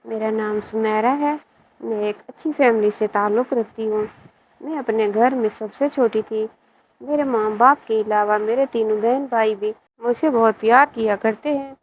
میرا نام سمیرہ ہے۔ میں ایک اچھی فیملی سے تعلق رکھتی ہوں۔ میں اپنے گھر میں سب سے چھوٹی تھی۔ میرے ماں باپ کے علاوہ میرے تینوں بہن بھائی بھی مجھ سے بہت پیار کیا کرتے ہیں۔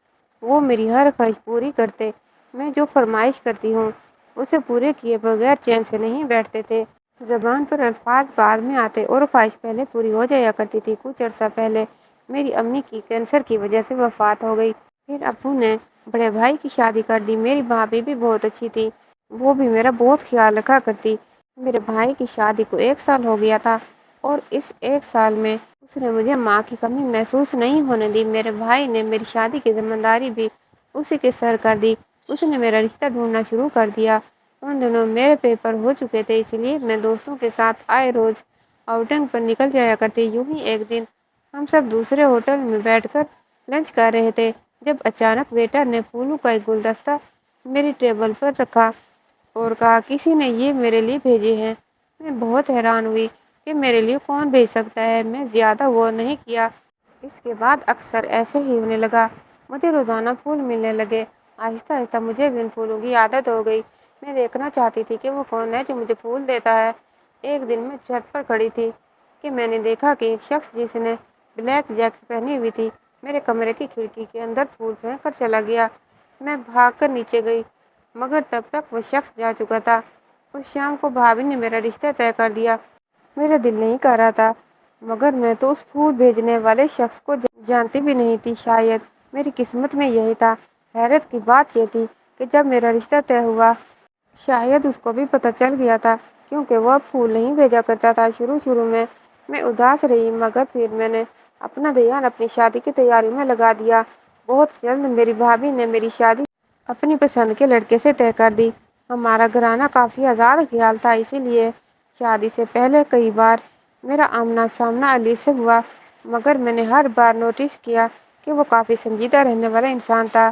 وہ میری ہر خواہش پوری کرتے۔ میں جو فرمائش کرتی ہوں اسے پورے کیے بغیر چین سے نہیں بیٹھتے تھے۔ زبان پر الفاظ بعد میں آتے اور خواہش پہلے پوری ہو جایا کرتی تھی۔ کچھ عرصہ پہلے میری امی کی کینسر کی وجہ سے وفات ہو گئی۔ پھر ابو نے بڑے بھائی کی شادی کر دی۔ میری بھابھی بھی بہت اچھی تھی، وہ بھی میرا بہت خیال رکھا کرتی۔ میرے بھائی کی شادی کو 1 سال ہو گیا تھا اور اس 1 سال میں اس نے مجھے ماں کی کمی محسوس نہیں ہونے دی۔ میرے بھائی نے میری شادی کی ذمہ داری بھی اسی کے سر کر دی۔ اس نے میرا رشتہ ڈھونڈنا شروع کر دیا۔ ان دنوں میرے پیپر ہو چکے تھے، اس لیے میں دوستوں کے ساتھ آئے روز آؤٹنگ پر نکل جایا کرتی۔ یوں ہی ایک دن ہم سب دوسرے ہوٹل میں بیٹھ کر لنچ کر رہے تھے جب اچانک ویٹر نے پھولوں کا ایک گلدستہ میری ٹیبل پر رکھا اور کہا، کسی نے یہ میرے لیے بھیجے ہیں۔ میں بہت حیران ہوئی کہ میرے لیے کون بھیج سکتا ہے۔ میں زیادہ غور نہیں کیا۔ اس کے بعد اکثر ایسے ہی ہونے لگا۔ مجھے روزانہ پھول ملنے لگے۔ آہستہ آہستہ مجھے بھی ان پھولوں کی عادت ہو گئی۔ میں دیکھنا چاہتی تھی کہ وہ کون ہے جو مجھے پھول دیتا ہے۔ ایک دن میں چھت پر کھڑی تھی کہ میں نے دیکھا کہ ایک شخص جس نے بلیک جیکٹ پہنی ہوئی تھی میرے کمرے کی کھڑکی کے اندر پھول پھینک کر چلا گیا۔ میں بھاگ کر نیچے گئی مگر تب تک وہ شخص جا چکا تھا۔ اس شام کو بھابھی نے میرا رشتہ طے کر دیا۔ میرا دل نہیں کر رہا تھا مگر میں تو اس پھول بھیجنے والے شخص کو جانتی بھی نہیں تھی۔ شاید میری قسمت میں یہی تھا۔ حیرت کی بات یہ تھی کہ جب میرا رشتہ طے ہوا شاید اس کو بھی پتہ چل گیا تھا کیونکہ وہ اب پھول نہیں بھیجا کرتا تھا۔ شروع میں اداس رہی مگر پھر میں نے اپنا دھیان اپنی شادی کی تیاری میں لگا دیا۔ بہت جلد میری بھابھی نے میری شادی اپنی پسند کے لڑکے سے طے کر دی۔ ہمارا گھرانہ کافی آزاد خیال تھا، اسی لیے شادی سے پہلے کئی بار میرا آمنا سامنا علی سے ہوا مگر میں نے ہر بار نوٹس کیا کہ وہ کافی سنجیدہ رہنے والا انسان تھا،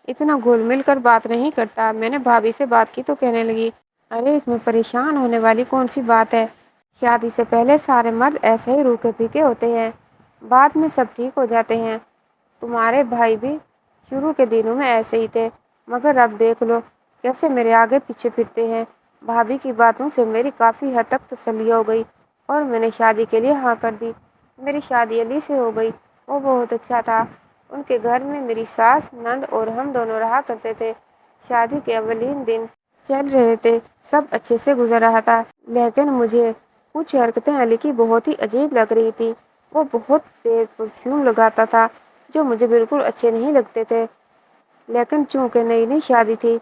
اتنا گھل مل کر بات نہیں کرتا۔ میں نے بھابھی سے بات کی تو کہنے لگی، ارے اس میں پریشان ہونے والی کون سی بات ہے؟ شادی سے پہلے سارے مرد ایسے ہی روکھے پھیکے ہوتے ہیں، بعد میں سب ٹھیک ہو جاتے ہیں۔ تمہارے بھائی بھی شروع کے دنوں میں ایسے ہی تھے مگر اب دیکھ لو کیسے میرے آگے پیچھے پھرتے ہیں۔ بھابھی کی باتوں سے میری کافی حد تک تسلی ہو گئی اور میں نے شادی کے لیے ہاں کر دی۔ میری شادی علی سے ہو گئی، وہ بہت اچھا تھا۔ ان کے گھر میں میری ساس، نند اور ہم دونوں رہا کرتے تھے۔ شادی کے اولین دن چل رہے تھے، سب اچھے سے گزر رہا تھا لیکن مجھے کچھ حرکتیں علی کی بہت ہی عجیب لگ رہی تھی۔ وہ بہت تیز پرفیوم لگاتا تھا جو مجھے بالکل اچھے نہیں لگتے تھے، لیکن چونکہ نئی نئی شادی تھی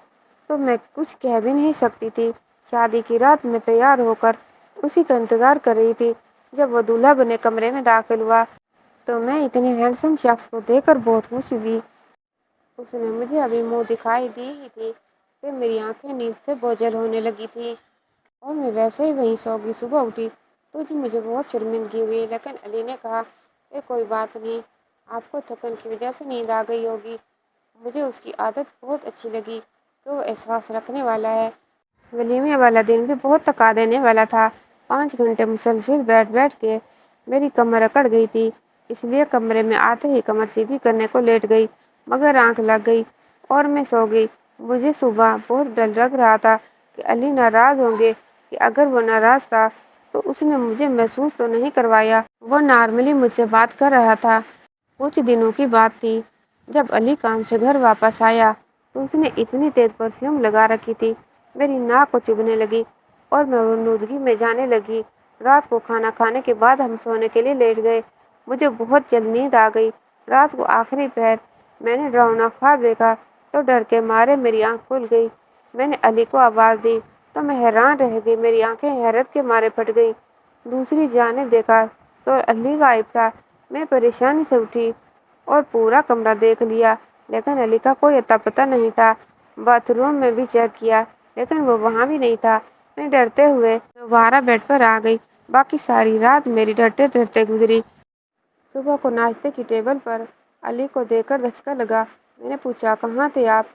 تو میں کچھ کہہ بھی نہیں سکتی تھی۔ شادی کی رات میں تیار ہو کر اسی کا انتظار کر رہی تھی۔ جب وہ دولہا بنے کمرے میں داخل ہوا تو میں اتنے ہینڈسم شخص کو دیکھ کر بہت خوش ہوئی۔ اس نے مجھے ابھی منہ دکھائی دی ہی تھی کہ میری آنکھیں نیند سے بوجھل ہونے لگی تھیں اور میں ویسے ہی وہیں سو گئی۔ صبح اٹھی تو مجھے بہت شرمندگی ہوئی لیکن علی نے کہا کہ کوئی بات نہیں، آپ کو تھکن کی وجہ سے نیند آ گئی ہوگی۔ مجھے اس کی عادت بہت اچھی لگی کہ وہ احساس رکھنے والا ہے۔ ولیمے والا دن بھی بہت تھکا دینے والا تھا۔ 5 گھنٹے مسلسل بیٹھ بیٹھ کے میری کمر اکڑ گئی تھی، اس لیے کمرے میں آتے ہی کمر سیدھی کرنے کو لیٹ گئی مگر آنکھ لگ گئی اور میں سو گئی۔ مجھے صبح بہت ڈر لگ رہا تھا کہ علی ناراض ہوں گے، کہ اگر وہ ناراض تھا تو اس نے مجھے محسوس تو نہیں کروایا۔ وہ نارملی مجھ سے بات کر رہا تھا۔ کچھ دنوں کی بات تھی، جب علی کام سے گھر واپس آیا تو اس نے اتنی تیز پرفیوم لگا رکھی تھی میری ناک کو چبھنے لگی اور میں غنودگی میں جانے لگی۔ رات کو کھانا کھانے کے بعد ہم سونے کے لیے لیٹ گئے۔ مجھے بہت جلد نیند آ گئی۔ رات کو آخری پہر میں نے ڈراؤنا خواب دیکھا تو ڈر کے مارے میری آنکھ کھل گئی۔ میں نے علی کو آواز دی تو میں حیران رہ گئی، میری آنکھیں حیرت کے مارے پھٹ گئیں۔ دوسری جانب دیکھا تو علی غائب تھا۔ میں پریشانی سے اٹھی اور پورا کمرہ دیکھ لیا لیکن علی کا کوئی اتا پتہ نہیں تھا۔ باتھ روم میں بھی چیک کیا لیکن وہ وہاں بھی نہیں تھا۔ میں ڈرتے ہوئے دوبارہ بیڈ پر آ گئی۔ باقی ساری رات میری ڈرتے ڈرتے گزری۔ صبح کو ناشتے کی ٹیبل پر علی کو دیکھ کر دھچکا لگا۔ میں نے پوچھا، کہاں تھے آپ؟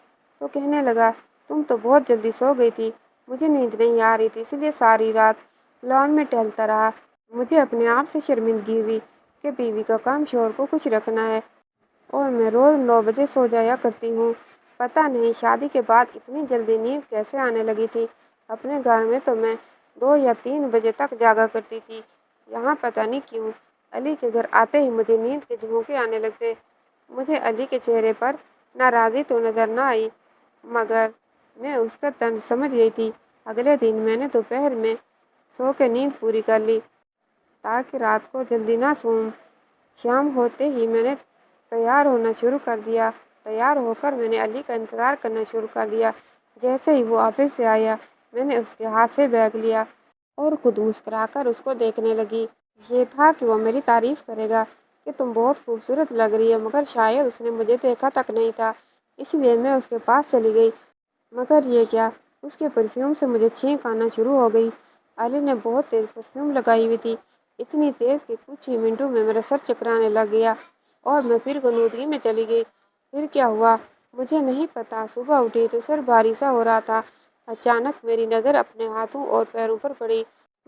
تو کہنے لگا، تم تو بہت جلدی سو گئی تھی، مجھے نیند نہیں آ رہی تھی اس لیے ساری رات لان میں ٹہلتا رہا۔ مجھے اپنے آپ سے شرمندگی ہوئی کہ بیوی کا کام شوہر کو خوش رکھنا ہے اور میں روز 9 بجے سو جایا کرتی ہوں پتہ نہیں شادی کے بعد اتنی جلدی نیند کیسے آنے لگی تھی۔ اپنے گھر میں تو میں 2 یا 3 بجے تک جاگا کرتی تھی، یہاں پتہ نہیں کیوں علی کے گھر آتے ہی مجھے نیند کے جھونکے آنے لگتے۔ مجھے علی کے چہرے پر ناراضی تو نظر نہ آئی، مگر میں اس کا طنز سمجھ گئی تھی۔ اگلے دن میں نے دوپہر میں سو کے نیند پوری کر لی تاکہ رات کو جلدی نہ سوؤں۔ شام ہوتے ہی میں نے تیار ہونا شروع کر دیا۔ تیار ہو کر میں نے علی کا انتظار کرنا شروع کر دیا۔ جیسے ہی وہ آفس سے آیا، میں نے اس کے ہاتھ سے بیگ لیا اور خود مسکرا کر اس کو دیکھنے لگی۔ یہ تھا کہ وہ میری تعریف کرے گا کہ تم بہت خوبصورت لگ رہی ہو، مگر شاید اس نے مجھے دیکھا تک نہیں تھا، اس لیے میں اس کے پاس چلی گئی۔ مگر یہ کیا، اس کے پرفیوم سے مجھے چھینک آنا شروع ہو گئی۔ علی نے بہت تیز پرفیوم لگائی ہوئی تھی، اتنی تیز کہ کچھ ہی منٹوں میں میرا سر چکرانے لگ گیا اور میں پھر غنودگی میں چلی گئی۔ پھر کیا ہوا مجھے نہیں پتا۔ صبح اٹھی تو سر بھاری سا ہو رہا تھا۔ اچانک میری نظر اپنے ہاتھوں اور پیروں پر پڑی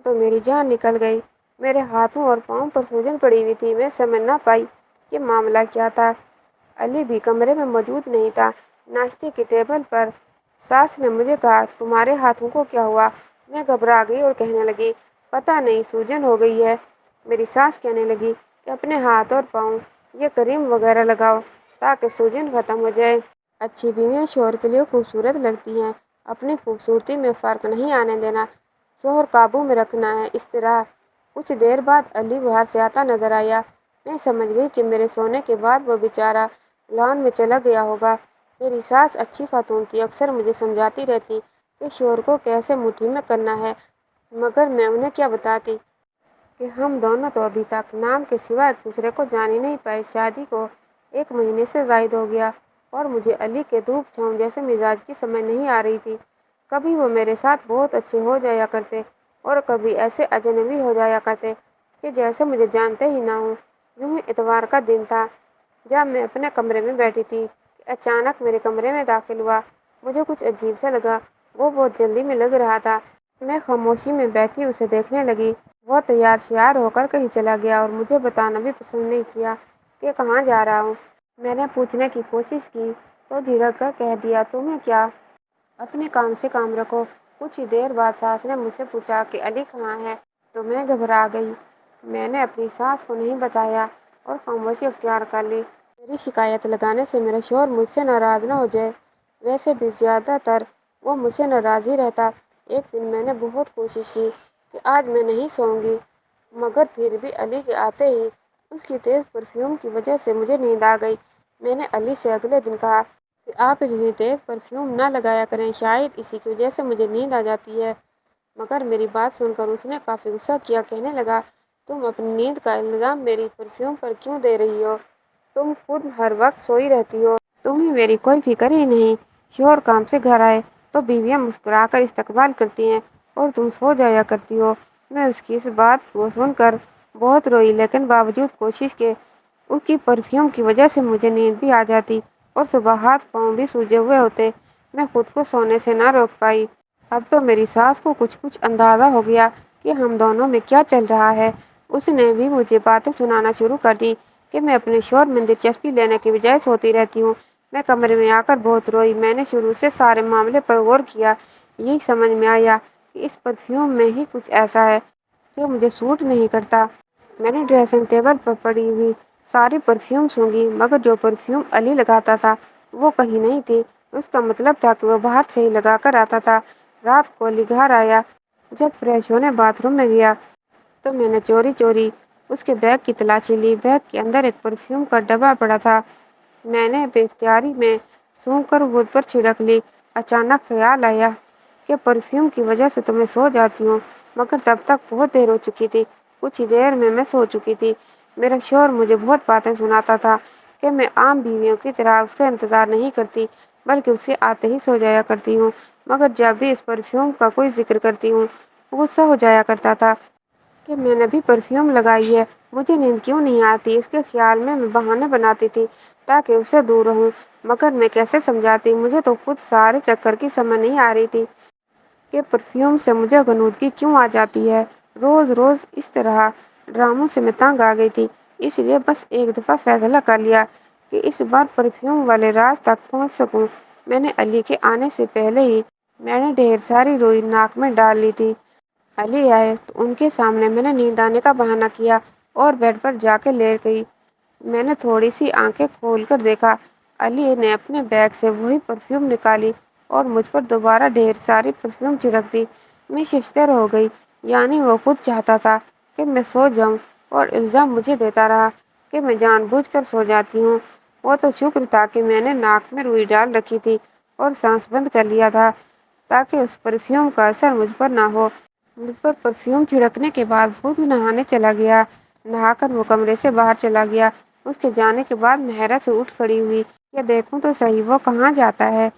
تو میری جان نکل گئی۔ میرے ہاتھوں اور پاؤں پر سوجن پڑی ہوئی تھی۔ میں سمجھ نہ پائی کہ معاملہ کیا تھا۔ علی بھی کمرے میں موجود نہیں تھا۔ ناشتے کی ٹیبل پر ساس نے مجھے کہا، تمہارے ہاتھوں کو کیا ہوا؟ میں گھبرا گئی اور کہنے لگی، پتہ نہیں سوجن ہو گئی ہے۔ میری ساس کہنے لگی کہ اپنے ہاتھ اور پاؤں یہ کریم وغیرہ لگاؤ تاکہ سوجن ختم ہو جائے۔ اچھی بیویاں شوہر کے لیے خوبصورت لگتی ہیں، اپنی خوبصورتی میں فرق نہیں آنے دینا، شوہر قابو میں رکھنا ہے، اس طرح۔ کچھ دیر بعد علی باہر سے آتا نظر آیا۔ میں سمجھ گئی کہ میرے سونے کے بعد وہ بیچارہ لان میں چلا گیا ہوگا۔ میری ساس اچھی خاتون تھی، اکثر مجھے سمجھاتی رہتی کہ شوہر کو کیسے مٹھی میں کرنا ہے، مگر میں انہیں کیا بتاتی کہ ہم دونوں تو ابھی تک نام کے سوا ایک دوسرے کو جان ہی نہیں پائے۔ شادی کو 1 مہینے سے زائد ہو گیا اور مجھے علی کے دھوپ چھاؤں جیسے مزاج کی سمجھ نہیں آ رہی تھی۔ کبھی وہ میرے ساتھ بہت اچھے ہو جایا کرتے اور کبھی ایسے اجنبی ہو جایا کرتے کہ جیسے مجھے جانتے ہی نہ ہوں۔ یوں ہی اتوار کا دن تھا، جب میں اپنے کمرے میں بیٹھی تھی کہ اچانک میرے کمرے میں داخل ہوا۔ مجھے کچھ عجیب سا لگا، وہ بہت جلدی میں لگ رہا تھا۔ میں خاموشی میں بیٹھی اسے دیکھنے لگی۔ وہ تیار شیار ہو کر کہیں چلا گیا اور مجھے بتانا بھی پسند نہیں کیا کہ کہاں جا رہا ہوں۔ میں نے پوچھنے کی کوشش کی تو جھڑک کر کہہ دیا، تمہیں کیا، اپنے کام سے کام رکھو۔ کچھ ہی دیر بعد ساس نے مجھ سے پوچھا کہ علی کہاں ہے، تو میں گھبرا گئی۔ میں نے اپنی ساس کو نہیں بتایا اور خاموشی اختیار کر لی۔ میری شکایت لگانے سے میرا شوہر مجھ سے ناراض نہ ہو جائے، ویسے بھی زیادہ تر وہ مجھ سے ناراض ہی رہتا۔ ایک دن میں نے بہت کوشش کی کہ آج میں نہیں سوؤں گی، مگر پھر بھی علی کے آتے ہی اس کی تیز پرفیوم کی وجہ سے مجھے نیند آ گئی۔ میں نے علی سے اگلے دن کہا کہ آپ اتنی تیز پرفیوم نہ لگایا کریں، شاید اسی کی وجہ سے مجھے نیند آ جاتی ہے۔ مگر میری بات سن کر اس نے کافی غصہ کیا، کہنے لگا، تم اپنی نیند کا الزام میری پرفیوم پر کیوں دے رہی ہو؟ تم خود ہر وقت سوئی رہتی ہو، تمہیں میری کوئی فکر ہی نہیں۔ شوہر کام سے گھر آئے تو بیویاں مسکرا کر استقبال کرتی ہیں اور تم سو جایا کرتی ہو۔ میں اس کی اس بات کو سن کر بہت روئی، لیکن باوجود کوشش کے اس کی پرفیوم کی وجہ سے مجھے نیند بھی آ جاتی اور صبح ہاتھ پاؤں بھی سوجے ہوئے ہوتے۔ میں خود کو سونے سے نہ روک پائی۔ اب تو میری ساس کو کچھ اندازہ ہو گیا کہ ہم دونوں میں کیا چل رہا ہے۔ اس نے بھی مجھے باتیں سنانا شروع کر دی کہ میں اپنے شوہر میں دلچسپی لینے کے بجائے سوتی رہتی ہوں۔ میں کمرے میں آ کر بہت روئی۔ میں نے شروع سے سارے معاملے پر غور کیا۔ یہی سمجھ میں آیا کہ اس پرفیوم میں ہی کچھ ایسا ہے جو مجھے سوٹ نہیں کرتا۔ میں نے ڈریسنگ ٹیبل پر پڑی ہوئی ساری پرفیوم سونگھی، مگر جو پرفیوم علی لگاتا تھا وہ کہیں نہیں تھی۔ اس کا مطلب تھا کہ وہ باہر سے ہی لگا کر آتا تھا۔ رات کو علی گھر آیا۔ جب فریش ہونے باتھ روم میں گیا تو میں نے چوری چوری اس کے بیگ کی تلاشی لی۔ بیگ کے اندر ایک پرفیوم کا ڈبہ پڑا تھا۔ میں نے بے اختیاری میں سونگھ کر خود پر چھڑک لی۔ اچانک خیال آیا کہ پرفیوم کی وجہ سے تو میں سو جاتی ہوں، مگر تب تک بہت دیر ہو چکی تھی۔ کچھ ہی دیر میں سو چکی تھی۔ میرا شوہر مجھے بہت باتیں سناتا تھا کہ میں عام بیویوں کی طرح اس کا انتظار نہیں کرتی، بلکہ اس کے آتے ہی سو جایا کرتی ہوں۔ مگر جب بھی اس پرفیوم کا کوئی ذکر کرتی ہوں، غصہ ہو جایا کرتا تھا کہ میں نے بھی پرفیوم لگائی ہے، مجھے نیند کیوں نہیں آتی۔ اس کے خیال میں بہانے بناتی تھی تاکہ اس سے دور رہوں، مگر میں کیسے سمجھاتی؟ مجھے تو خود سارے چکر کی سمجھ نہیں آ رہی تھی کہ پرفیوم سے مجھے غنودگی کیوں آ جاتی ہے۔ روز روز اس طرح ڈراموں سے میں تنگ آ گئی تھی، اس لیے بس ایک دفعہ فیصلہ کر لیا کہ اس بار پرفیوم والے راز تک پہنچ سکوں میں نے علی کے آنے سے پہلے ہی میں نے ڈھیر ساری روئی ناک میں ڈال لی تھی۔ علی آئے تو ان کے سامنے میں نے نیند آنے کا بہانہ کیا اور بیڈ پر جا کے لیٹ گئی۔ میں نے تھوڑی سی آنکھیں کھول کر دیکھا، علی نے اپنے بیگ سے وہی پرفیوم نکالی اور مجھ پر دوبارہ ڈھیر ساری پرفیوم چھڑک دی۔ میں ششدر ہو گئی، یعنی وہ خود چاہتا تھا کہ میں سو جاؤں اور الزام مجھے دیتا رہا کہ میں جان بوجھ کر سو جاتی ہوں۔ وہ تو شکر تھا کہ میں نے ناک میں روئی ڈال رکھی تھی اور سانس بند کر لیا تھا تاکہ اس پرفیوم کا اثر مجھ پر نہ ہو۔ مجھ پر پرفیوم چھڑکنے کے بعد خود نہانے چلا گیا۔ نہا کر وہ کمرے سے باہر چلا گیا۔ اس کے جانے کے بعد میں حیرت سے اٹھ کھڑی ہوئی کہ دیکھوں تو صحیح وہ کہاں جاتا ہے۔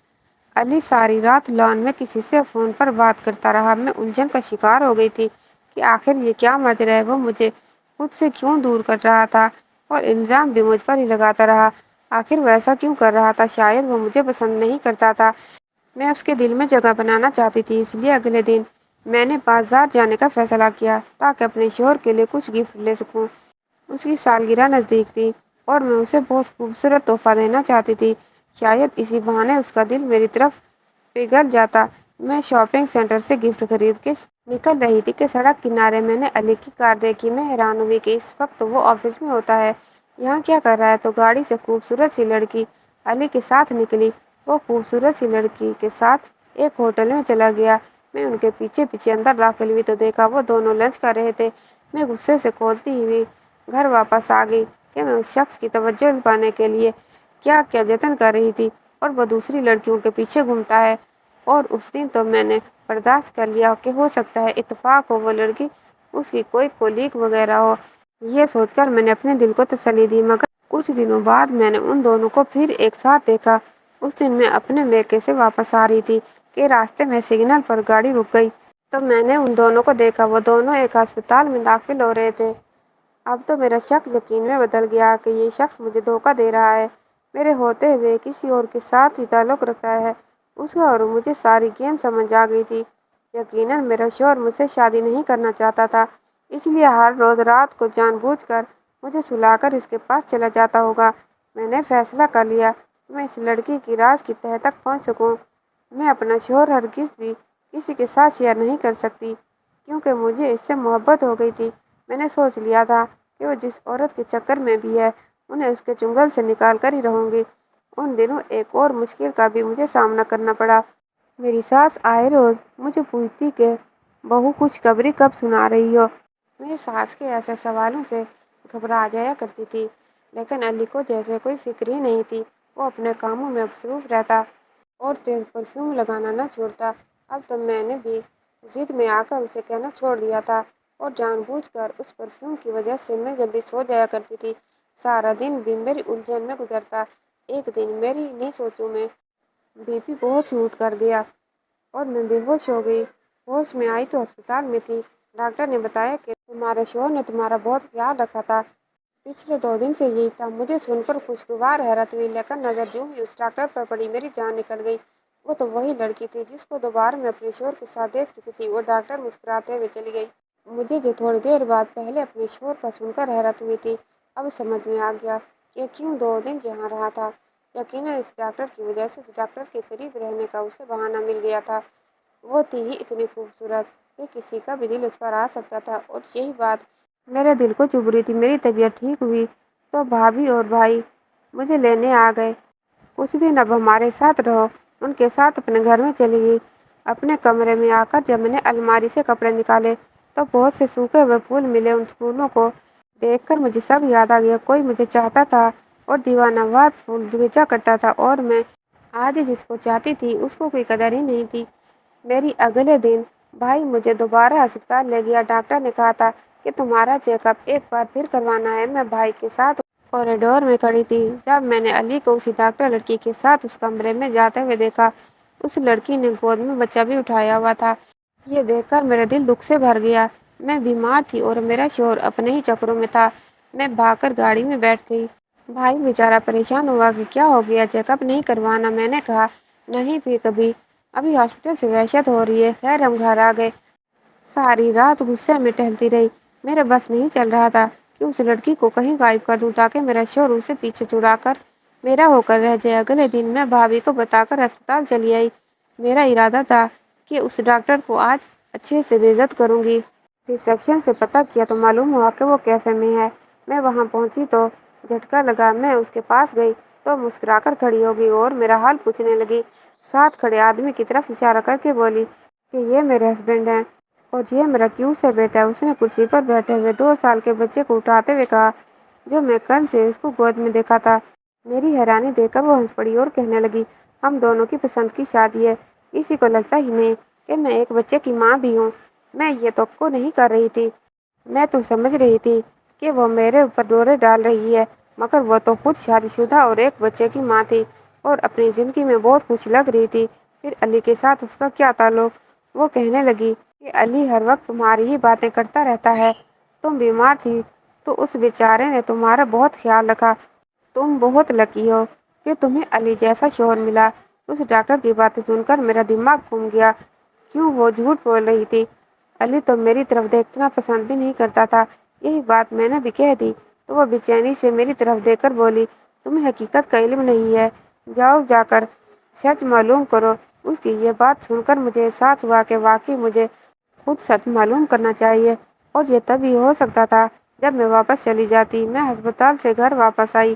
علی ساری رات لان میں کسی سے فون پر بات کرتا رہا۔ میں الجھن کا شکار ہو گئی تھی کہ آخر یہ کیا ماجرا ہے، وہ مجھے خود سے کیوں دور کر رہا تھا اور الزام بھی مجھ پر ہی لگاتا رہا۔ آخر وہ ایسا کیوں کر رہا تھا؟ شاید وہ مجھے پسند نہیں کرتا تھا۔ میں اس کے دل میں جگہ بنانا چاہتی تھی، اس لیے اگلے دن میں نے بازار جانے کا فیصلہ کیا تاکہ اپنے شوہر کے لیے کچھ گفٹ لے سکوں۔ اس کی سالگرہ نزدیک تھی اور میں اسے بہت خوبصورت تحفہ دینا چاہتی تھی۔ شاید اسی بہانے اس کا دل میری طرف پگھل جاتا۔ میں شاپنگ سینٹر سے گفٹ خرید کے نکل رہی تھی کہ سڑک کنارے میں نے علی کی کار دیکھی۔ میں حیران ہوئی کہ اس وقت وہ آفس میں ہوتا ہے، یہاں کیا کر رہا ہے؟ تو گاڑی سے خوبصورت سی لڑکی علی کے ساتھ نکلی۔ وہ خوبصورت سی لڑکی کے ساتھ ایک ہوٹل میں چلا گیا۔ میں ان کے پیچھے پیچھے اندر داخل ہوئی تو دیکھا وہ دونوں لنچ کر رہے تھے۔ میں غصے سے کھولتی ہوئی گھر واپس آ گئی کہ میں اس شخص کی توجہ دلانے کے لیے کیا کیا جتن کر رہی تھی اور وہ دوسری لڑکیوں کے پیچھے گھومتا ہے۔ اور اس دن تو میں نے برداشت کر لیا کہ ہو سکتا ہے اتفاق ہو وہ لڑکی اس کی کوئی کولیگ وغیرہ ہو۔ یہ سوچ کر میں نے اپنے دل کو تسلی دی، مگر کچھ دنوں بعد میں نے ان دونوں کو پھر ایک ساتھ دیکھا۔ اس دن میں اپنے میکے سے واپس آ رہی تھی کہ راستے میں سگنل پر گاڑی رک گئی تو میں نے ان دونوں کو دیکھا۔ وہ دونوں ایک ہسپتال میں داخل ہو رہے تھے۔ اب تو میرا شک یقین میں بدل گیا کہ یہ شخص مجھے دھوکہ دے رہا ہے، میرے ہوتے ہوئے کسی اور کے ساتھ ہی تعلق رکھتا ہے۔ اس کا اور مجھے ساری گیم سمجھ آ گئی تھی۔ یقیناً میرا شوہر مجھ سے شادی نہیں کرنا چاہتا تھا، اس لیے ہر روز رات کو جان بوجھ کر مجھے سلا کر اس کے پاس چلا جاتا ہوگا۔ میں نے فیصلہ کر لیا کہ میں اس لڑکی کی راز کی تہہ تک پہنچ سکوں۔ میں اپنا شوہر ہرگز بھی کسی کے ساتھ شیئر نہیں کر سکتی کیونکہ مجھے اس سے محبت ہو گئی تھی۔ میں نے سوچ لیا تھا کہ وہ جس عورت کے چکر میں بھی ہے انہیں اس کے چنگل سے نکال کر ہی رہوں گی۔ ان دنوں ایک اور مشکل کا بھی مجھے سامنا کرنا پڑا۔ میری ساس آئے روز مجھے پوچھتی کہ بہو کچھ خبری کب سنا رہی ہو۔ میری ساس کے ایسے سوالوں سے گھبرا جایا کرتی تھی، لیکن علی کو جیسے کوئی فکر ہی نہیں تھی۔ وہ اپنے کاموں میں مصروف رہتا اور تیز پرفیوم لگانا نہ چھوڑتا۔ اب تو میں نے بھی ضد میں آ کر اسے کہنا چھوڑ دیا تھا اور جان بوجھ کر اس پرفیوم کی وجہ سے میں جلدی سو جایا کرتی تھی۔ سارا دن بھی میری الجھن میں گزرتا۔ ایک دن میری انہی سوچوں میں بی پی بہت سے اٹھ کر گیا اور میں بے ہوش ہو گئی۔ ہوش میں آئی تو ہسپتال میں تھی۔ ڈاکٹر نے بتایا کہ تمہارے شوہر نے تمہارا بہت خیال رکھا تھا، پچھلے 2 دن سے یہی تھا۔ مجھے سن کر خوشگوار حیرت ہوئی، لیکن نظر جوں ہی اس ڈاکٹر پر پڑی میری جان نکل گئی۔ وہ تو وہی لڑکی تھی جس کو 2 بار میں اپنے شوہر کے ساتھ دیکھ چکی تھی۔ وہ ڈاکٹر مسکراتے ہوئے چلی گئی۔ مجھے جو تھوڑی دیر بعد پہلے اپنے شوہر کا سن کر حیرت ہوئی تھی، اب سمجھ میں آ گیا کہ کیوں 2 دن یہاں رہا تھا۔ یقیناً اس ڈاکٹر کی وجہ سے اس ڈاکٹر کے قریب رہنے کا اسے بہانہ مل گیا تھا۔ وہ تھی ہی اتنی خوبصورت کہ کسی کا بھی دل اس پر آ سکتا تھا اور یہی بات میرے دل کو چبھ رہی تھی۔ میری طبیعت ٹھیک ہوئی تو بھابھی اور بھائی مجھے لینے آ گئے۔ کچھ دن اب ہمارے ساتھ رہو۔ ان کے ساتھ اپنے گھر میں چلی گئی۔ اپنے کمرے میں آ کر جب میں نے الماری سے کپڑے نکالے تو بہت سے سوکھے ہوئے پھول ملے۔ ان پھولوں کو دیکھ کر مجھے سب یاد آ گیا۔ کوئی مجھے چاہتا تھا اور دیوانہ وار پھول بھیجا کرتا تھا اور میں آج جس کو چاہتی تھی اس کو کوئی قدر ہی نہیں تھی۔ میری اگلے دن بھائی مجھے دوبارہ ہسپتال لے گیا۔ ڈاکٹر نے کہا تھا کہ تمہارا چیک اپ ایک بار پھر کروانا ہے۔ میں بھائی کے ساتھ کوریڈور میں کھڑی تھی جب میں نے علی کو اسی ڈاکٹر لڑکی کے ساتھ اس کمرے میں جاتے ہوئے دیکھا۔ اس لڑکی نے گود میں بچہ بھی اٹھایا ہوا تھا۔ یہ دیکھ کر میرا دل دکھ سے بھر گیا۔ میں بیمار تھی اور میرا شوہر اپنے ہی چکروں میں تھا۔ میں بھاگ کر گاڑی میں بیٹھ گئی۔ بھائی بیچارہ پریشان ہوا کہ کیا ہو گیا، چیک اپ نہیں کروانا؟ میں نے کہا نہیں پھر کبھی، ابھی ہاسپٹل سے وحشت ہو رہی ہے۔ خیر ہم گھر آ گئے۔ ساری رات غصے میں ٹہلتی رہی۔ میرے بس نہیں چل رہا تھا کہ اس لڑکی کو کہیں غائب کر دوں تاکہ میرا شوہر اسے پیچھے چھڑا کر میرا ہو کر رہ جائے۔ اگلے دن میں بھابھی کو بتا کر اسپتال چلی آئی۔ میرا ارادہ تھا کہ اس ڈاکٹر کو آج اچھے سے بے عزت کروں گی۔ ریسیپشن سے پتہ کیا تو معلوم ہوا کہ وہ کیفے میں ہے۔ میں وہاں پہنچی تو جھٹکا لگا۔ میں اس کے پاس گئی تو مسکرا کر کھڑی ہو گئی اور میرا حال پوچھنے لگی۔ ساتھ کھڑے آدمی کی طرف اشارہ کر کے بولی کہ یہ میرے ہسبینڈ ہیں اور یہ میرا کیوٹ سا بیٹا ہے۔ اس نے کرسی پر بیٹھے ہوئے 2 سال کے بچے کو اٹھاتے ہوئے کہا جو میں کل سے اس کو گود میں دیکھا تھا۔ میری حیرانی دیکھ کر وہ ہنس پڑی اور کہنے لگی ہم دونوں کی پسند کی شادی ہے۔ کسی کو لگتا ہی نہیں کہ میں ایک بچے کی ماں بھی ہوں۔ میں یہ توقع نہیں کر رہی تھی۔ میں تو سمجھ رہی تھی کہ وہ میرے اوپر ڈورے ڈال رہی ہے، مگر وہ تو خود شادی شدہ اور ایک بچے کی ماں تھی اور اپنی زندگی میں بہت خوش لگ رہی تھی۔ پھر علی کے ساتھ اس کا کیا تعلق؟ وہ کہنے لگی کہ علی ہر وقت تمہاری ہی باتیں کرتا رہتا ہے۔ تم بیمار تھی تو اس بیچارے نے تمہارا بہت خیال رکھا۔ تم بہت لکی ہو کہ تمہیں علی جیسا شوہر ملا۔ اس ڈاکٹر کی باتیں سن کر میرا دماغ گھوم گیا۔ کیوں وہ جھوٹ بول رہی تھی؟ علی تو میری طرف دیکھنا پسند بھی نہیں کرتا تھا۔ یہی بات میں نے بھی کہہ دی تو وہ بے چینی سے میری طرف دیکھ کر بولی تمہیں حقیقت کا علم نہیں ہے، جاؤ جا کر سچ معلوم کرو۔ اس کی یہ بات سن کر مجھے احساس ہوا کہ واقعی مجھے خود سچ معلوم کرنا چاہیے اور یہ تبھی ہو سکتا تھا جب میں واپس چلی جاتی۔ میں ہسپتال سے گھر واپس آئی۔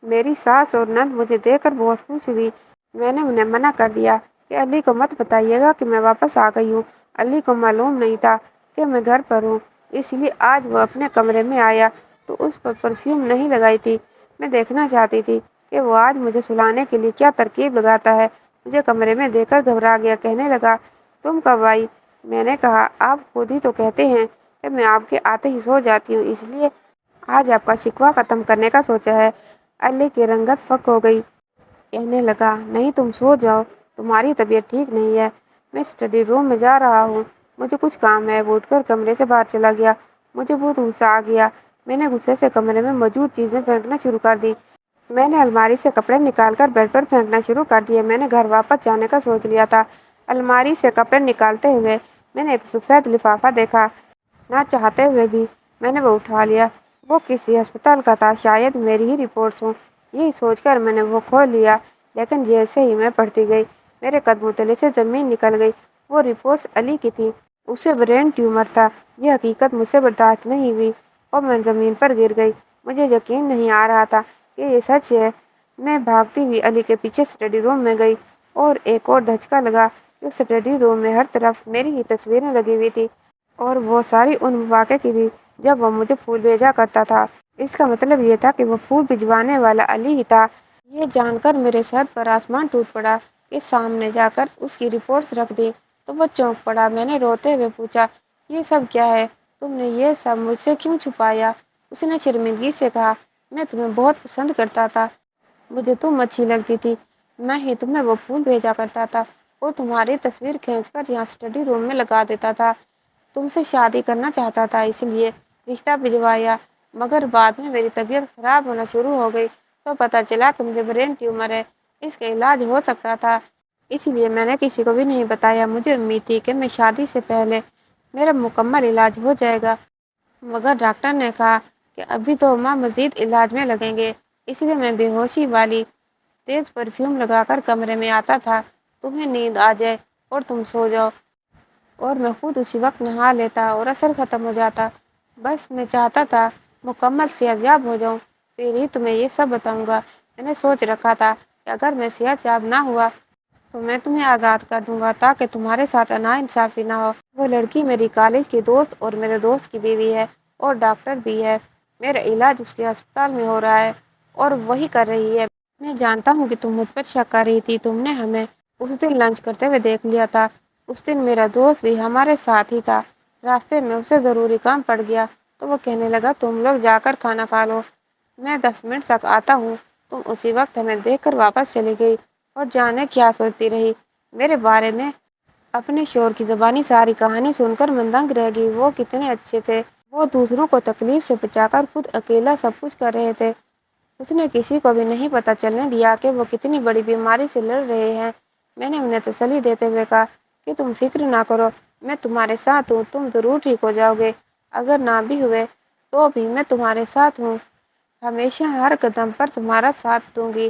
میری ساس اور نند مجھے دیکھ کر بہت خوش ہوئی۔ میں نے انہیں منع کر دیا کہ علی کو مت بتائیے گا کہ میں واپس آ گئی ہوں۔ علی کو معلوم نہیں تھا کہ میں گھر پر ہوں، اس لیے آج وہ اپنے کمرے میں آیا تو اس پر پرفیوم نہیں لگائی تھی۔ میں دیکھنا چاہتی تھی کہ وہ آج مجھے سلانے کے لیے کیا ترکیب لگاتا ہے۔ مجھے کمرے میں دیکھ کر گھبرا گیا۔ کہنے لگا تم کب آئی؟ میں نے کہا آپ خود ہی تو کہتے ہیں کہ میں آپ کے آتے ہی سو جاتی ہوں، اس لیے آج آپ کا شکوہ ختم کرنے کا سوچا ہے۔ علی کی رنگت فک ہو گئی۔ کہنے لگا نہیں تم سو جاؤ، تمہاری طبیعت ٹھیک نہیں ہے۔ میں اسٹڈی روم میں جا رہا ہوں، مجھے کچھ کام ہے۔ وہ اٹھ کر کمرے سے باہر چلا گیا۔ مجھے بہت غصہ آ گیا۔ میں نے غصے سے کمرے میں موجود چیزیں پھینکنا شروع کر دی۔ میں نے الماری سے کپڑے نکال کر بیڈ پر پھینکنا شروع کر دیے۔ میں نے گھر واپس جانے کا سوچ لیا تھا۔ الماری سے کپڑے نکالتے ہوئے میں نے ایک سفید لفافہ دیکھا۔ نہ چاہتے ہوئے بھی میں نے وہ اٹھا لیا۔ وہ کسی ہسپتال کا تھا، شاید میری ہی رپورٹس ہوں۔ یہی سوچ کر میں نے وہ کھول لیا، لیکن جیسے ہی میں پڑھتی گئی میرے قدموں تلے سے زمین نکل گئی۔ وہ رپورٹس علی کی تھیں۔ اسے برین ٹیومر تھا۔ یہ حقیقت مجھ سے برداشت نہیں ہوئی اور میں زمین پر گر گئی۔ مجھے یقین نہیں آ رہا تھا کہ یہ سچ ہے۔ میں بھاگتی ہوئی علی کے پیچھے اسٹڈی روم میں گئی اور ایک اور دھچکا لگا کہ اسٹڈی روم میں ہر طرف میری ہی تصویریں لگی ہوئی تھی اور وہ ساری ان مواقع کی تھی جب وہ مجھے پھول بھیجا کرتا تھا۔ اس کا مطلب یہ تھا کہ وہ پھول بھجوانے والا علی ہی تھا۔ یہ جان کر میرے سر پر آسمان ٹوٹ پڑا کہ سامنے جا کر اس کی رپورٹس رکھ دی تو وہ چونک پڑا۔ میں نے روتے ہوئے پوچھا یہ سب کیا ہے؟ تم نے یہ سب مجھ سے کیوں چھپایا؟ اس نے شرمندگی سے کہا میں تمہیں بہت پسند کرتا تھا، مجھے تم اچھی لگتی تھی، میں ہی تمہیں وہ پھول بھیجا کرتا تھا اور تمہاری تصویر کھینچ کر یہاں اسٹڈی روم میں لگا دیتا تھا۔ تم سے شادی کرنا چاہتا تھا اس لیے رشتہ بھجوایا، مگر بعد میں میری طبیعت خراب ہونا شروع ہو گئی تو پتہ چلا کہ مجھے برین ٹیومر ہے، اس کا علاج ہو سکتا تھا، اس لیے میں نے کسی کو بھی نہیں بتایا۔ مجھے امید تھی کہ میں شادی سے پہلے میرا مکمل علاج ہو جائے گا، مگر ڈاکٹر نے کہا کہ ابھی تو ماں مزید علاج میں لگیں گے، اس لیے میں بے ہوشی والی تیز پرفیوم لگا کر کمرے میں آتا تھا تمہیں نیند آ جائے اور تم سو جاؤ، اور میں خود اسی وقت نہا لیتا اور اثر ختم ہو جاتا۔ بس میں چاہتا تھا مکمل صحت یاب ہو جاؤں، پھر ہی تمہیں یہ سب بتاؤں گا۔ میں نے سوچ رکھا تھا کہ اگر میں صحت یاب نہ ہوا تو میں تمہیں آزاد کر دوں گا تاکہ تمہارے ساتھ ناانصافی نہ ہو۔ وہ لڑکی میری کالج کی دوست اور میرے دوست کی بیوی ہے اور ڈاکٹر بھی ہے۔ میرا علاج اس کے ہسپتال میں ہو رہا ہے اور وہی کر رہی ہے۔ میں جانتا ہوں کہ تم مجھ پر شک کر رہی تھی، تم نے ہمیں اس دن لنچ کرتے ہوئے دیکھ لیا تھا۔ اس دن میرا دوست بھی ہمارے ساتھ ہی تھا۔ راستے میں اسے ضروری کام پڑ گیا تو وہ کہنے لگا تم لوگ جا کر کھانا کھا لو، میں 10 منٹ تک آتا ہوں۔ تم اسی وقت ہمیں دیکھ کر واپس چلی گئی اور جانے کیا سوچتی رہی میرے بارے میں۔ اپنے شوہر کی زبانی ساری کہانی سن کر میں دنگ رہ گئی۔ وہ کتنے اچھے تھے، وہ دوسروں کو تکلیف سے بچا کر خود اکیلا سب کچھ کر رہے تھے۔ اس نے کسی کو بھی نہیں پتہ چلنے دیا کہ وہ کتنی بڑی بیماری سے لڑ رہے ہیں۔ میں نے انہیں تسلی دیتے ہوئے کہا کہ تم فکر نہ کرو، میں تمہارے ساتھ ہوں، تم ضرور ٹھیک ہو جاؤ گے، اگر نہ بھی ہوئے تو بھی میں تمہارے ساتھ ہوں، ہمیشہ ہر قدم پر تمہارا ساتھ دوں گی۔